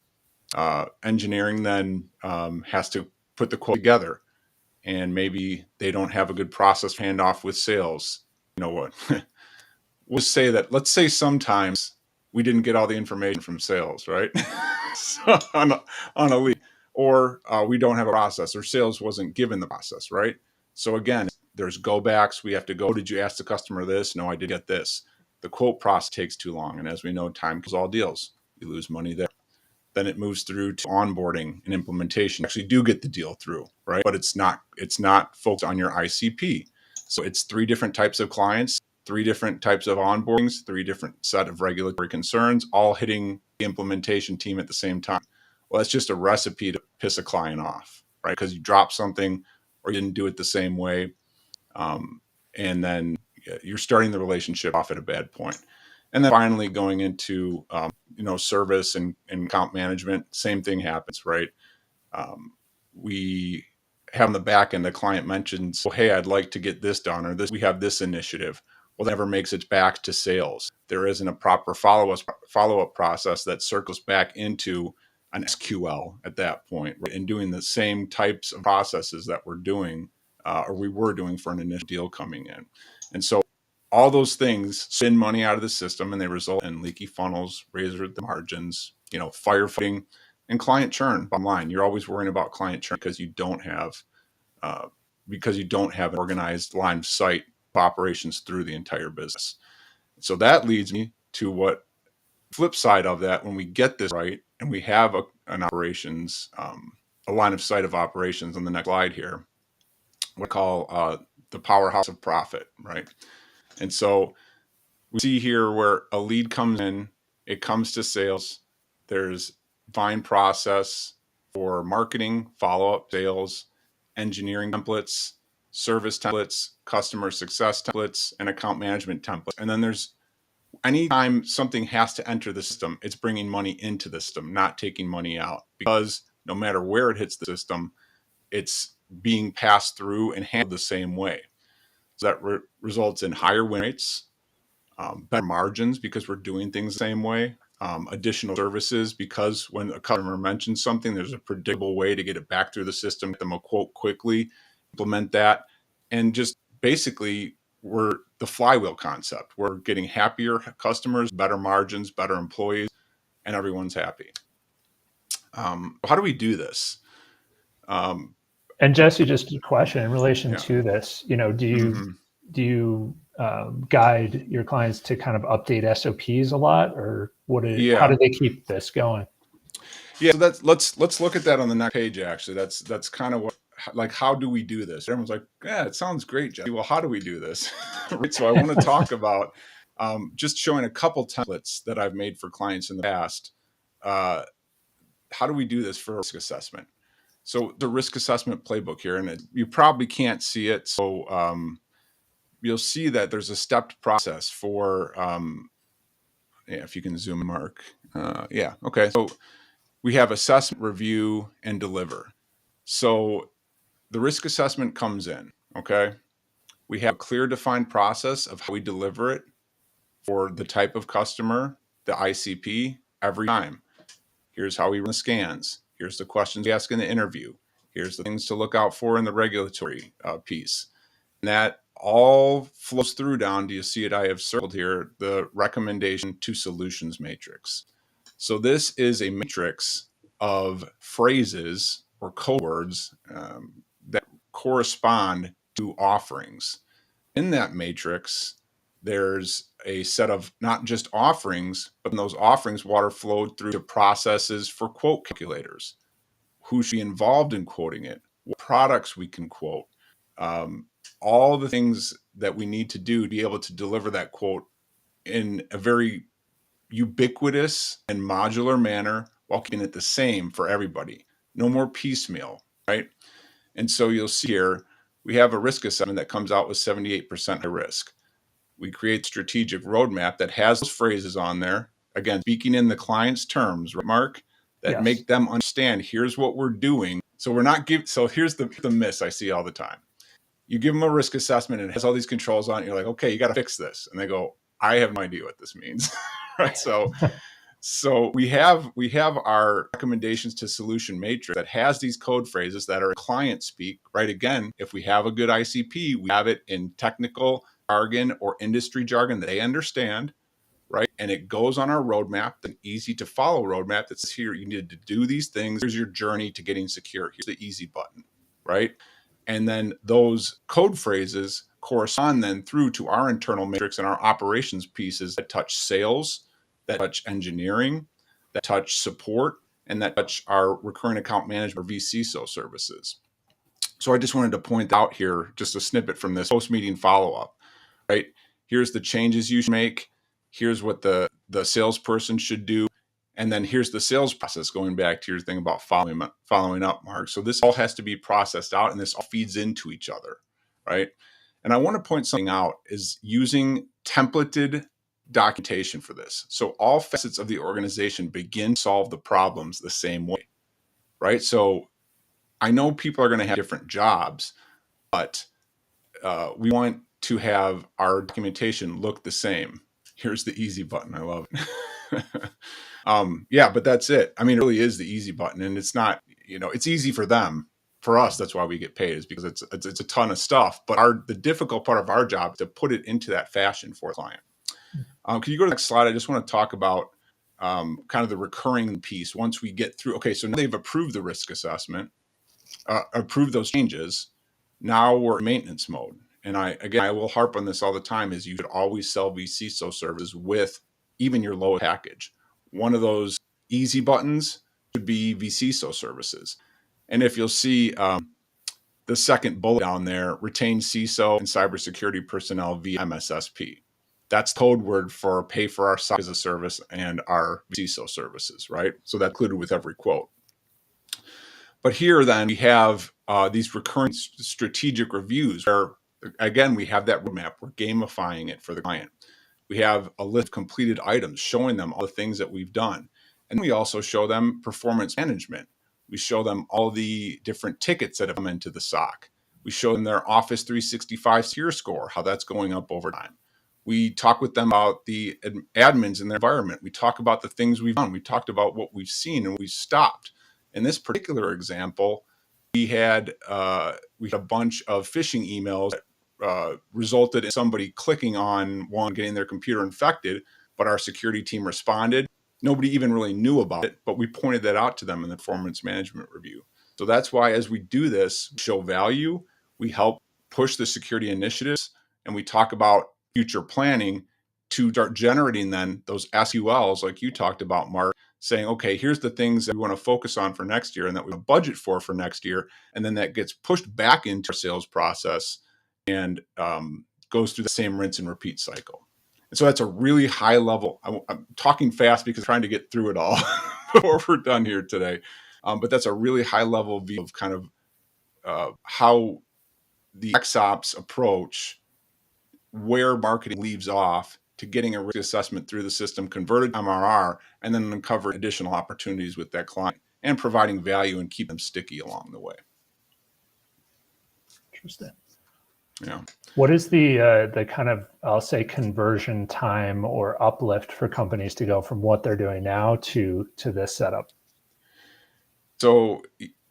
Speaker 1: Engineering then has to put the quote together, and maybe they don't have a good process handoff with sales. You know what? We'll say that, let's say sometimes we didn't get all the information from sales, right? So on a lead, or we don't have a process, or sales wasn't given the process, right? So again, there's go backs. We have to go, did you ask the customer this? No, I did get this. The quote process takes too long. And as we know, time kills all deals. You lose money there. Then it moves through to onboarding and implementation. You actually do get the deal through, right? But it's not focused on your ICP. So it's 3 different types of clients, 3 different types of onboardings, 3 different set of regulatory concerns, all hitting the implementation team at the same time. Well, that's just a recipe to piss a client off, right? Because you dropped something or you didn't do it the same way. And then you're starting the relationship off at a bad point. And then finally going into, service and account management, same thing happens, right? We have on the back end, the client mentions, well, hey, I'd like to get this done, or this, we have this initiative. Well, that never makes it back to sales. There isn't a proper follow-up process that circles back into an SQL at that point, right? And doing the same types of processes that we're doing, or we were doing for an initial deal coming in. And so all those things spin money out of the system, and they result in leaky funnels, razor the margins, firefighting, and client churn. Bottom line, you're always worrying about client churn because you don't have an organized line of sight of operations through the entire business. So that leads me to what flip side of that, when we get this right and we have an operations, a line of sight of operations on the next slide here, what I call the powerhouse of profit, right? And so we see here where a lead comes in, it comes to sales. There's defined process for marketing, follow-up, sales, engineering templates, service templates, customer success templates, and account management templates. And then there's anytime something has to enter the system, it's bringing money into the system, not taking money out, because no matter where it hits the system, it's being passed through and handled the same way. So that results in higher win rates, better margins because we're doing things the same way, additional services because when a customer mentions something, there's a predictable way to get it back through the system, get them a quote quickly, implement that, and just basically we're the flywheel concept. We're getting happier customers, better margins, better employees, and everyone's happy. How do we do this?
Speaker 2: And Jesse, just a question in relation to this. Do you guide your clients to kind of update SOPs a lot, or how do they keep this going?
Speaker 1: Yeah, so let's look at that on the next page. Actually, that's kind of what, how do we do this? Everyone's like, yeah, it sounds great, Jesse. Well, how do we do this? Right. So I want to talk about just showing a couple templates that I've made for clients in the past. How do we do this for risk assessment? So the risk assessment playbook here, and you probably can't see it. So you'll see that there's a stepped process for, if you can zoom in, Mark. Okay. So we have assessment, review, and deliver. So the risk assessment comes in, okay? We have a clear defined process of how we deliver it for the type of customer, the ICP, every time. Here's how we run the scans. Here's the questions we ask in the interview. Here's the things to look out for in the regulatory piece. And that all flows through down, do you see it? I have circled here, the recommendation to solutions matrix. So this is a matrix of phrases or code words that correspond to offerings. In that matrix, there's a set of not just offerings, but those offerings water flowed through to processes for quote calculators. Who should be involved in quoting it? What products we can quote? All the things that we need to do to be able to deliver that quote in a very ubiquitous and modular manner while keeping it the same for everybody. No more piecemeal, right? And so you'll see here, we have a risk assessment that comes out with 78% high risk. We create strategic roadmap that has those phrases on there. Again, speaking in the client's terms, right, Mark, that
Speaker 2: Yes.
Speaker 1: make them understand, here's what we're doing. So we're not giving, so here's the miss I see all the time. You give them a risk assessment and it has all these controls on it. You're like, okay, you got to fix this. And they go, I have no idea what this means. Right. So we have our recommendations to solution matrix that has these code phrases that are client speak, right? Again, if we have a good ICP, we have it in technical jargon or industry jargon that they understand, right? And it goes on our roadmap, an easy to follow roadmap that says here, you need to do these things. Here's your journey to getting secure. Here's the easy button, right? And then those code phrases correspond then through to our internal matrix and our operations pieces that touch sales, that touch engineering, that touch support, and that touch our recurring account management or VCSO services. So I just wanted to point out here just a snippet from this post-meeting follow-up, right? Here's the changes you should make. Here's what the salesperson should do. And then here's the sales process, going back to your thing about following up, Mark. So this all has to be processed out and this all feeds into each other, right? And I want to point something out is using templated documentation for this. So all facets of the organization begin to solve the problems the same way, right? So I know people are going to have different jobs, but we want to have our documentation look the same. Here's the easy button. I love it. Yeah, but that's it. I mean, it really is the easy button, and it's not, it's easy for them. For us, that's why we get paid, is because it's a ton of stuff. But the difficult part of our job is to put it into that fashion for a client. Can you go to the next slide? I just want to talk about kind of the recurring piece once we get through. Okay, so now they've approved the risk assessment, approved those changes. Now we're in maintenance mode. And I will harp on this all the time, is you should always sell VCSO services with even your lowest package. One of those easy buttons should be VCSO services. And if you'll see the second bullet down there, retain CISO and cybersecurity personnel via MSSP. That's code word for pay for our SOC as a service and our CISO services, right? So that's included with every quote. But here then we have these recurring strategic reviews where, again, we have that roadmap. We're gamifying it for the client. We have a list of completed items showing them all the things that we've done. And we also show them performance management. We show them all the different tickets that have come into the SOC. We show them their Office 365 secure score, how that's going up over time. We talk with them about the admins in their environment. We talk about the things we've done. We talked about what we've seen and we've stopped. In this particular example, we had a bunch of phishing emails that resulted in somebody clicking on one, getting their computer infected, but our security team responded. Nobody even really knew about it, but we pointed that out to them in the performance management review. So that's why as we do this, we show value, we help push the security initiatives, and we talk about future planning to start generating then those SULs like you talked about, Mark, saying, okay, here's the things that we want to focus on for next year and that we have a budget for next year. And then that gets pushed back into our sales process and goes through the same rinse and repeat cycle. And so that's a really high level. I'm talking fast because I'm trying to get through it all before we're done here today. But that's a really high level view of kind of how the XOps approach, where marketing leaves off to getting a risk assessment through the system, converted MRR, and then uncover additional opportunities with that client and providing value and keep them sticky along the way.
Speaker 2: Interesting.
Speaker 1: Yeah.
Speaker 2: What is the kind of, I'll say, conversion time or uplift for companies to go from what they're doing now to this setup?
Speaker 1: So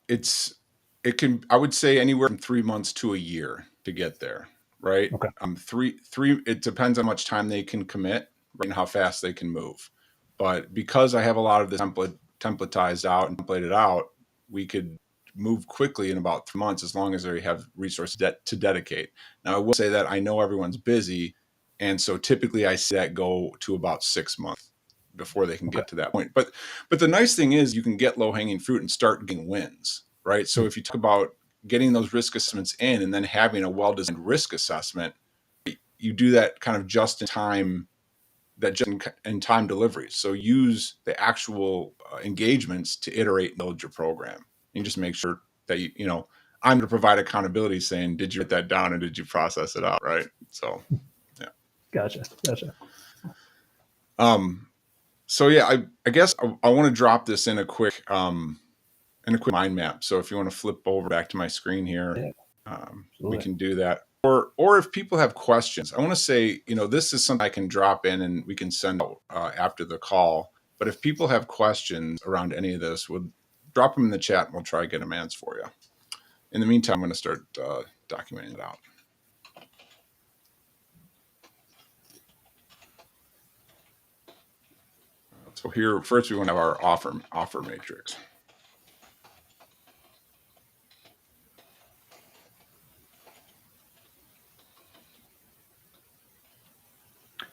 Speaker 1: it can, I would say, anywhere from 3 months to a year to get there, right?
Speaker 2: Okay.
Speaker 1: Three. It depends on how much time they can commit, right, and how fast they can move. But because I have a lot of this templatized out and templated out, we could move quickly in about 3 months as long as they have resources to dedicate. Now, I will say that I know everyone's busy, and so typically I see that go to about 6 months before they can get to that point. But the nice thing is you can get low-hanging fruit and start getting wins, right? So if you talk about getting those risk assessments in and then having a well-designed risk assessment, you do that kind of just in time, that just in time delivery. So use the actual engagements to iterate and build your program. You just make sure that I'm going to provide accountability saying, did you write that down and did you process it out? Right. So, yeah.
Speaker 2: Gotcha.
Speaker 1: So yeah, I guess I want to drop this in a quick mind map. So if you want to flip over back to my screen here, we can do that. Or if people have questions, I want to say, this is something I can drop in and we can send out after the call. But if people have questions around any of this, we'll drop them in the chat and we'll try to get them answered for you. In the meantime, I'm going to start documenting it out. So here, first we want to have our offer matrix.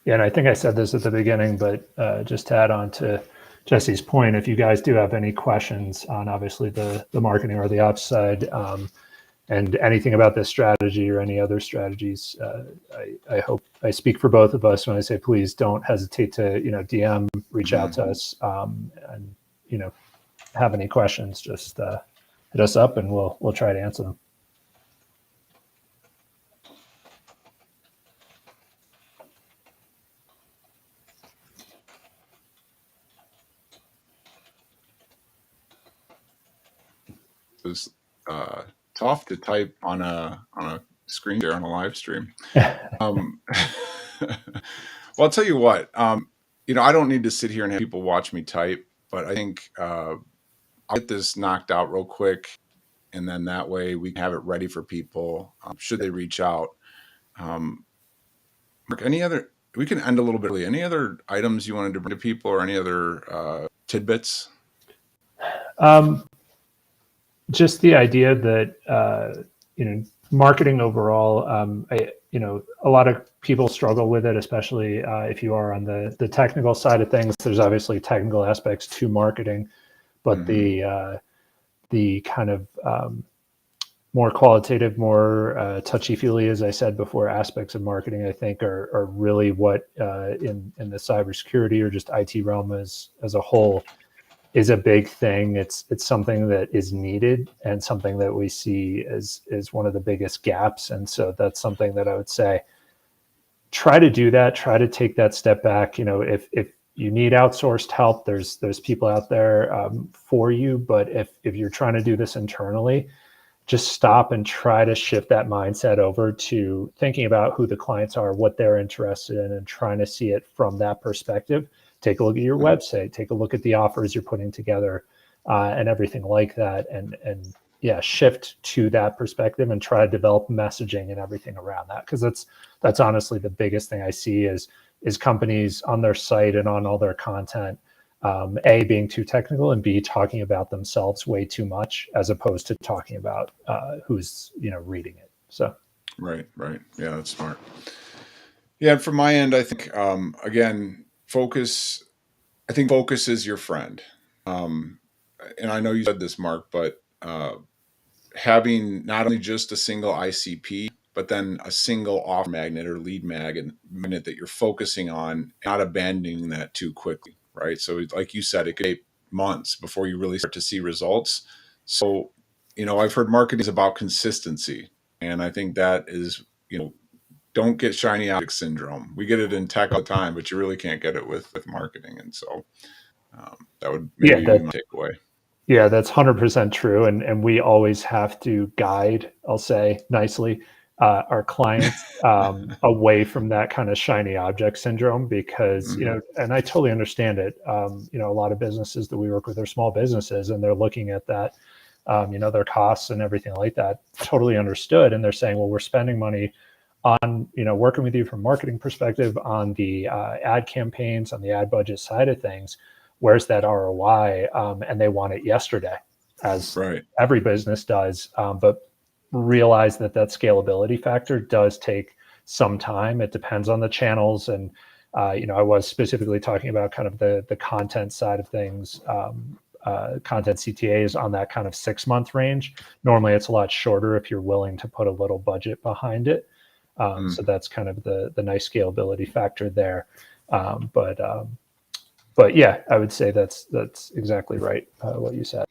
Speaker 2: Yeah, and I think I said this at the beginning, but just to add on to Jesse's point, if you guys do have any questions on obviously the marketing or the ops side, and anything about this strategy or any other strategies, I hope I speak for both of us when I say please don't hesitate to DM, reach out to us, and have any questions, just hit us up and we'll try to answer them.
Speaker 1: It's tough to type on a screen share on a live stream. Well, I'll tell you what, I don't need to sit here and have people watch me type, but I think I'll get this knocked out real quick, and then that way we can have it ready for people should they reach out. Mark, we can end a little bit early. Any other items you wanted to bring to people or any other tidbits?
Speaker 2: Just the idea that, marketing overall, a lot of people struggle with it, especially if you are on the technical side of things. There's obviously technical aspects to marketing, but the kind of more qualitative, more touchy-feely, as I said before, aspects of marketing, I think are really what in the cybersecurity or just IT realm as a whole is a big thing. It's something that is needed and something that we see as one of the biggest gaps. And so that's something that I would say, try to do that, try to take that step back. If you need outsourced help, there's people out there for you. But if you're trying to do this internally, just stop and try to shift that mindset over to thinking about who the clients are, what they're interested in, and trying to see it from that perspective. Take a look at your website, take a look at the offers you're putting together, and everything like that. And shift to that perspective and try to develop messaging and everything around that. Because that's honestly the biggest thing I see is companies on their site and on all their content, A, being too technical, and B, talking about themselves way too much as opposed to talking about who's reading it. So
Speaker 1: right. Yeah, that's smart. Yeah, and from my end, I think again, focus is your friend. And I know you said this, Mark, but having not only just a single ICP, but then a single offer magnet or lead magnet that you're focusing on, not abandoning that too quickly, right? So like you said, it could take months before you really start to see results. So, I've heard marketing is about consistency. And I think that is, don't get shiny object syndrome. We get it in tech all the time, but you really can't get it with marketing. And so that would maybe be my takeaway.
Speaker 2: Yeah, that's 100% true. And we always have to guide, I'll say nicely, our clients away from that kind of shiny object syndrome because, and I totally understand it. A lot of businesses that we work with are small businesses and they're looking at that, their costs and everything like that, totally understood. And they're saying, well, we're spending money on, working with you from a marketing perspective on the ad campaigns, on the ad budget side of things. Where's that ROI? And they want it yesterday. as
Speaker 1: Right.
Speaker 2: every business does, but realize that that scalability factor does take some time. It depends on the channels, and I was specifically talking about kind of the content side of things. Content CTAs on that kind of 6-month range. Normally, it's a lot shorter if you're willing to put a little budget behind it. So that's kind of the nice scalability factor there. But yeah, I would say that's exactly right, what you said.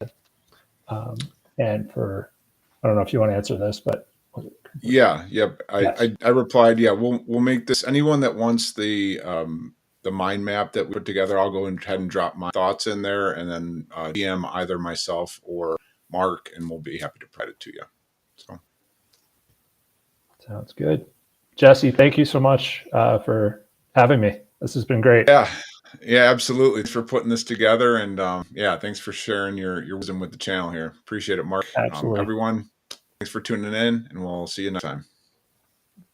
Speaker 2: And I don't know if you want to answer this, but
Speaker 1: Yeah.
Speaker 2: yes,
Speaker 1: I replied, yeah, we'll make this. Anyone that wants the mind map that we put together, I'll go ahead and drop my thoughts in there, and then DM either myself or Mark, and we'll be happy to provide it to you. So
Speaker 2: sounds good. Jesse, thank you so much for having me. This has been great.
Speaker 1: yeah, absolutely. Thanks for putting this together, and yeah, thanks for sharing your wisdom with the channel here. Appreciate it, Mark.
Speaker 2: Absolutely.
Speaker 1: Everyone, thanks for tuning in, and we'll see you next time.